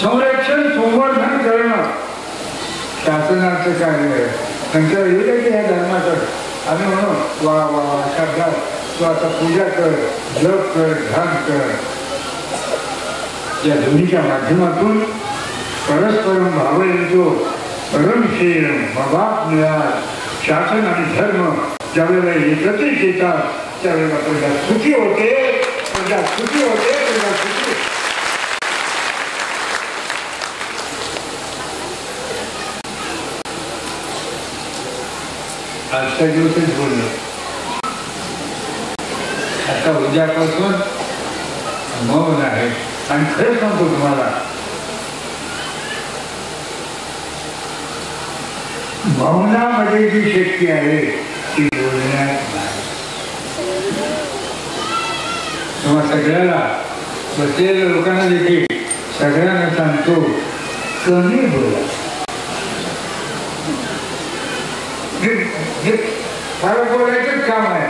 संरक्षण संवर्धन करणं शासनाचं कार्य आहे. नंतर एवढं की ह्या धर्माचं आम्ही म्हणू वा वा शब्दात तू आता पूजा कर, जप कर, ध्यान कर. या दोन्हीच्या माध्यमातून परस्परम भावयंतो परमशेयम मवाप मिळाल. शासन आणि धर्म ज्यावेळेला एकत्रित येतात त्यावेळेला प्रजा सुखी होते, प्रजा सुखी होते, प्रजा सुखी. आजचा दिवसच बोललो. आता उद्यापासून मौन आहे. आणि खरं सांगतो तुम्हाला, मौनामध्ये जी शक्ती आहे ती बोलण्यात नाही. तेव्हा सगळ्याला बसलेल्या लोकांना देखील सगळ्यांना सांगतो कमी बोला. फार बोलायचंच काम आहे.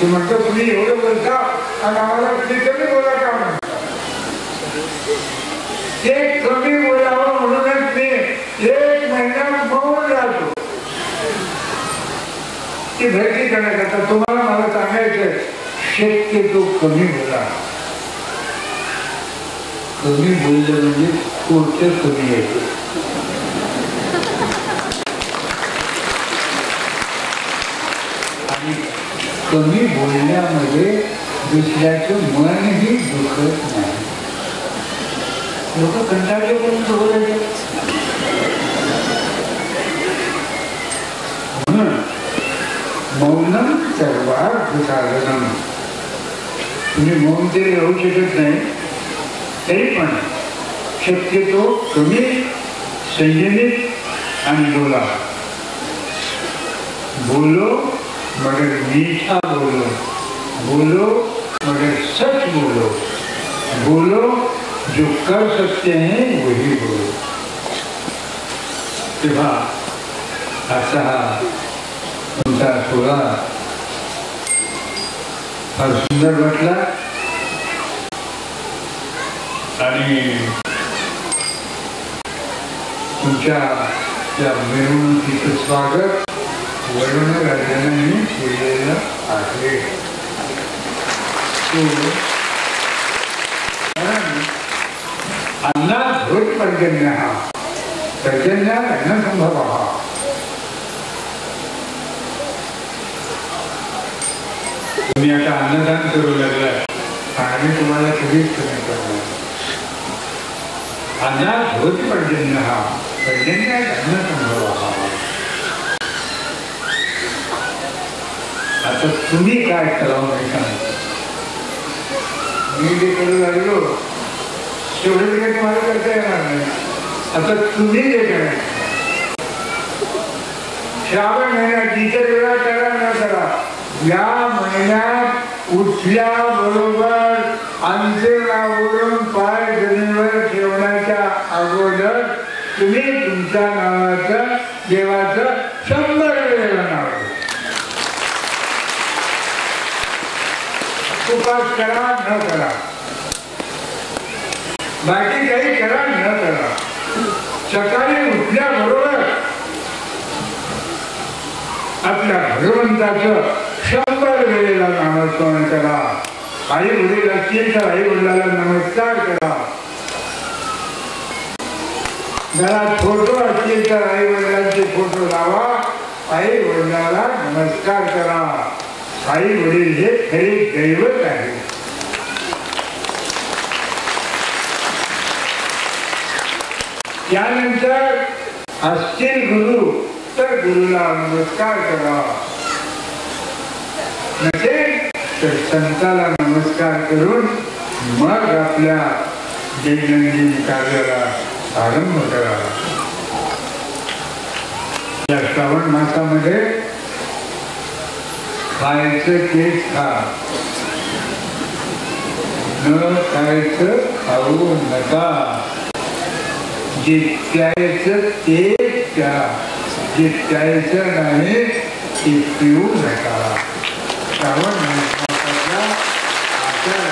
ते म्हणतो तुम्ही एवढं बोलता आणि आम्हाला तुम्ही कमी बोला का म्हणता. ते कमी बोलावं म्हणूनच मी 1 महिना मौन राहतो. ती भरती करण्याकरता तुम्हाला मला सांगायचं शक्यतो कमी बोला. कमी बोललं म्हणजे कोणतं कमी येते. आणि कमी बोलण्यामध्ये दुसऱ्याचं मनही दुखत नाही. लोक कंटाळले करून बोलायचे. म्हणून मौनम सर्वार्थ साधनम. तुम्ही मौन तरी राहू शकत नाही, तरी पण शक्यतो कमी संयमित आणि बोला. बोलो मगर मीठा बोलो, बोलो मगर सच बोलो, बोलो जो कर सकते हैं वही बोलो. तेव्हा असा तुमचा सोहळा फार सुंदर वाटला. आणि तुमच्या त्या मिरवणुकीचं स्वागत वरुणराजांनी केलेलं आहे. अन्नात भूत पर्जन्य पर्जन्यात अन्नसंभव. तुम्ही आता अन्नदान करू लागलाय आणि तुम्हाला कधीच कमी करणार. अन्नात भूत पर्जन्य पर्जन्यात अन्नसंभव. आता तुम्ही काय करावं नाही सांगतो. मी जे करू लागलो तेवढं काही तुम्हाला करता येणार नाही. आता तुम्ही जे करायचं श्रावण महिन्यात इतर वेळा करा न करा, या महिन्यात उठल्याबरोबर अंतरावरून पाय जमिनीवर ठेवण्याच्या अगोदर तुम्ही तुमच्या नावाचं देवाचं 100 वेळा नाव उपास करा न करा, बाकी काही करा न करा. सकाळी उठल्याबरोबर आपल्या भगवंताचं 100 वेळेला नामस्मरण करा. आई वडील असतील तर आई वडिलांना नमस्कार करा. घरात फोटो असतील तर आई वडिलांचे फोटो लावा. आई वडिलांना नमस्कार करा. आई वडील हे खरे दैवत आहे. त्यानंतर असतील गुरु तर गुरुला नमस्कार करा. नसेल तर संताला नमस्कार करून मग आपल्या दैनंदिन कार्याला आरंभ करा. या श्रावण मासामध्ये खायचं तेच खा, न खायचं खाऊ नका. जे प्यायचं तेच प्या, जे प्यायचं नाही ते पिऊ नका. श्रावण मासाचा आचार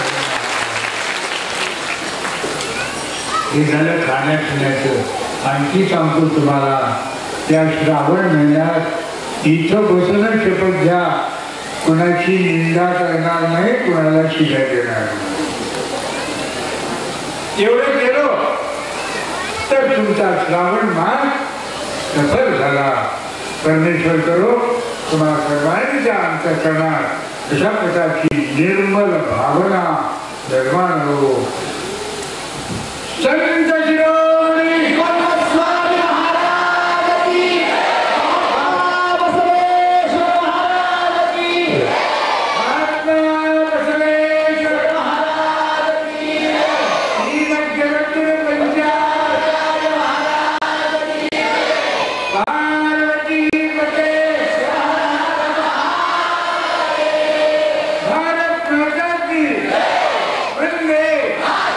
हे झालं खाण्यापिण्याचं. आणखी सांगतो तुम्हाला, त्या श्रावण महिन्यात इथं बसूनच शपथ घ्या, कुणाची निंदा करणार नाही, कुणाला शिव्या देणार नाही. एवढं केलं तर तुमचा श्रावण मास सफल झाला. परमेश्वर करो तुम्हाला सर्वांच्या अंतःकरणात अशा प्रकारची निर्मल भावना निर्माण हो. संत शिरोमणी स्वामी महाराज की, बसवेश्वर महाराज की, महात्मा बसवेश्वर महाराज की, श्रीमद जगद्गुरु पंचाचार्य महाराज की, पार्वती पते भारत माता की, वंदे हर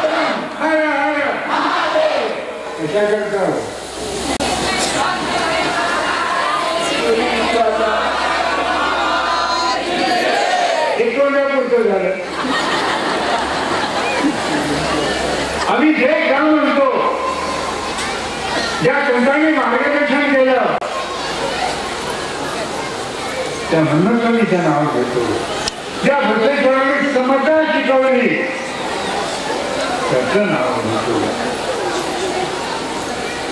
हर क्या करता हो. झालं. आम्ही जे काम म्हणतो, ज्या संतांनी मार्गदर्शन केलं त्या म्हणण्याचं नाव घेतो. ज्या बसवेश्वरांनी समता शिकवली त्याचं नाव घेतो.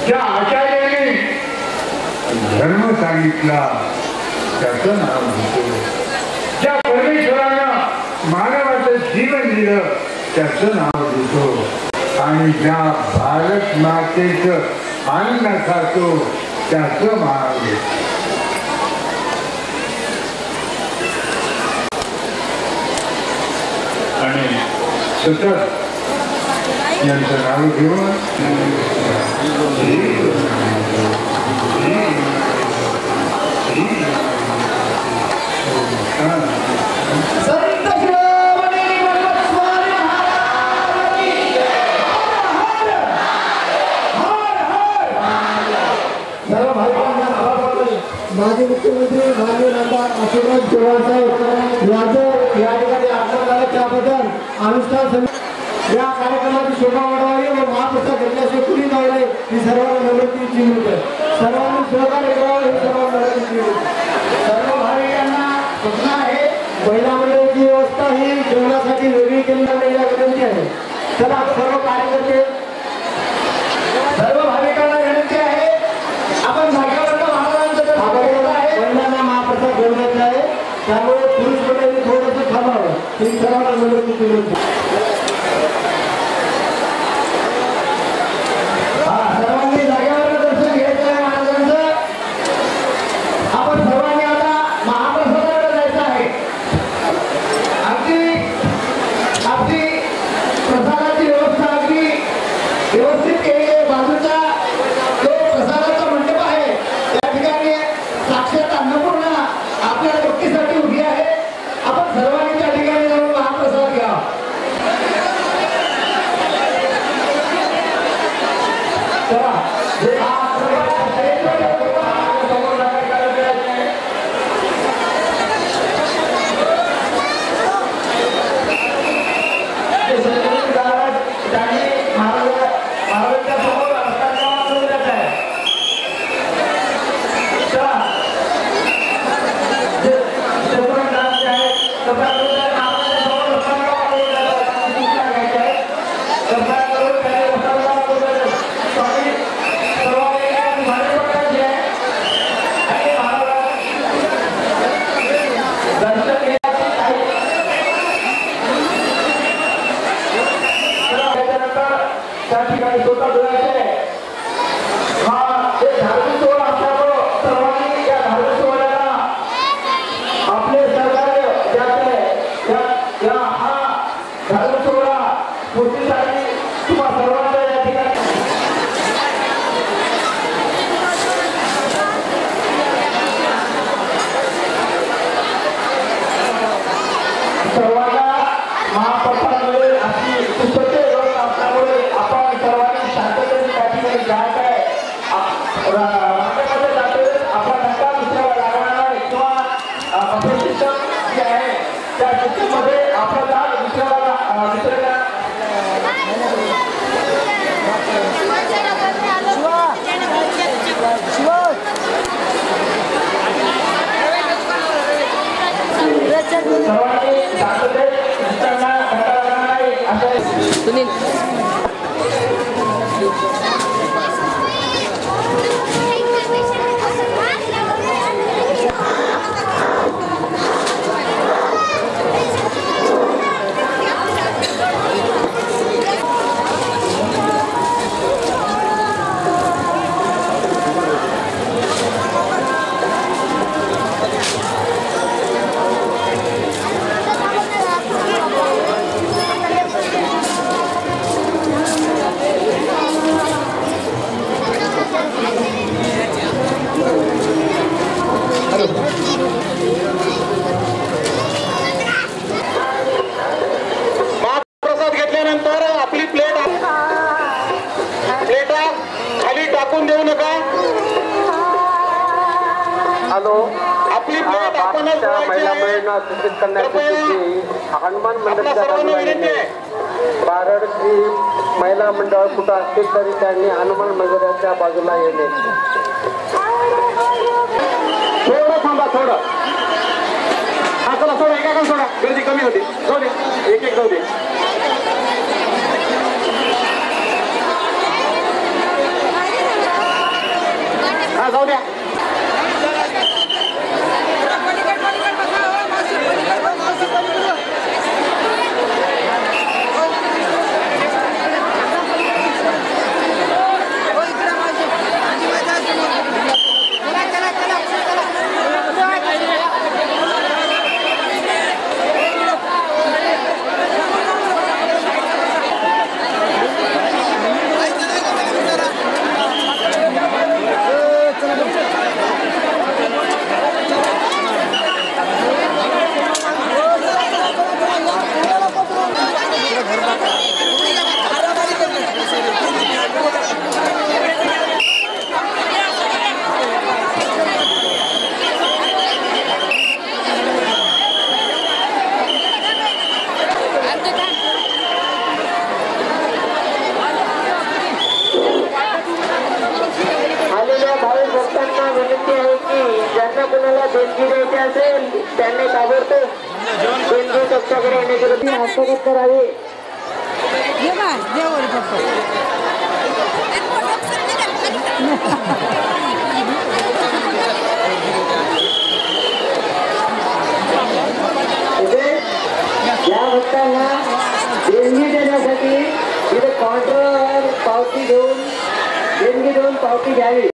ज्या आचार्याने धर्म सांगितला त्याचं नाव घेतो. ज्या परमेश्वरानं मानवाचं जीवन दिलं त्याचं नाव घेतो. आणि ज्या भारत मातेचं अन्न खातो त्याचं नाव घेतो. आणि सतत यांचं नाव घेऊन माजी मुख्यमंत्री माननीय आमदार आशीर्वाद चव्हाण साहेब यांचं या ठिकाणी आगमन झालं त्याबद्दल अनुष्ठान समिती या कार्यक्रमाची शोभा वाढवावी व महाप्रसाद घेतल्याशिवाय कुणी जाऊ नये ही सर्वांना विनंतीची होते. सर्वांनी सहकार्य करावं ही सर्वांना विनंती होते. सर्व भाविकांना सूचना आहे, महिला मंडळाची व्यवस्था ही जेवणासाठी वेगळी केली जाण्याची विनंती आहे. चला सर्व कार्यकर्ते सर्व भाविकांना विनंती आहे, आपण जागेवर महिलांना महाप्रसाद घेऊन जायचा आहे, त्यामुळे पुरुष मंडळी थोडंसं थांबावं ही सर्वांना विनंती केली होती. सर्वांनी जागेवर दर्शन घ्यायचं आहे महाराजांचं. आपण सर्वांनी आता महाप्रसादाकडे जायचं आहे. आपली प्रसादाची व्यवस्था अगदी व्यवस्थित केली आहे. बाजूचा जो प्रसादाचा मंडप आहे त्या ठिकाणी साक्षात अन्नपूर्णा आपल्या भक्तीसाठी उभी आहे. आपण सर्वांनी त्या ठिकाणी जाऊन महाप्रसाद घ्या. त्या ठिकाणी स्वतः डोळ्याचे हा एक धार्मिक सोहळा असल्यामुळं सर्वांनी या धार्मिक सोहळ्याला आपले सहकार्य द्यायचे. या हा धार्मिक सोहळा पूर्तीसाठी तुम्हा सर्वांच्या या ठिकाणी सर्वांना महाप्रसाद मिळेल अशी सुसज्ज व्यवस्था असल्यामुळे आपण सर्वांनी शांततेने त्या ठिकाणी जायचं आहे. रांगेमध्ये जाते आपला धक्का दुसऱ्याला लागणार नाही किंवा सिस्टम जे आहे त्या सिस्टममध्ये आपला जाग दुसऱ्याला महाप्रसाद घेतल्यानंतर आपली प्लेटा खाली टाकून देऊ नका. हॅलो, आपली प्लेट आपणच महिला मुलींना सूचित करण्यासाठी हनुमान मंडळाच्या बारड श्री महिला मंडळ कुठं असतील तरी त्यांनी हनुमान मंदिराच्या बाजूला येणे. थोडं थांबा, थोडं. हा चला सोडा, एका सोडा, गर्दी कमी होती. जाऊ दे, एक एक जाऊ दे. हा जाऊ द्या. देणगी द्यायची असेल त्यांनी ताबडतोब देणगी कक्षाकडे येण्याची हस्तगत करावी. या भक्तांना देणगी देण्यासाठी इथे काउंटरवर पावती देऊन देणगी देऊन पावती घ्यावी.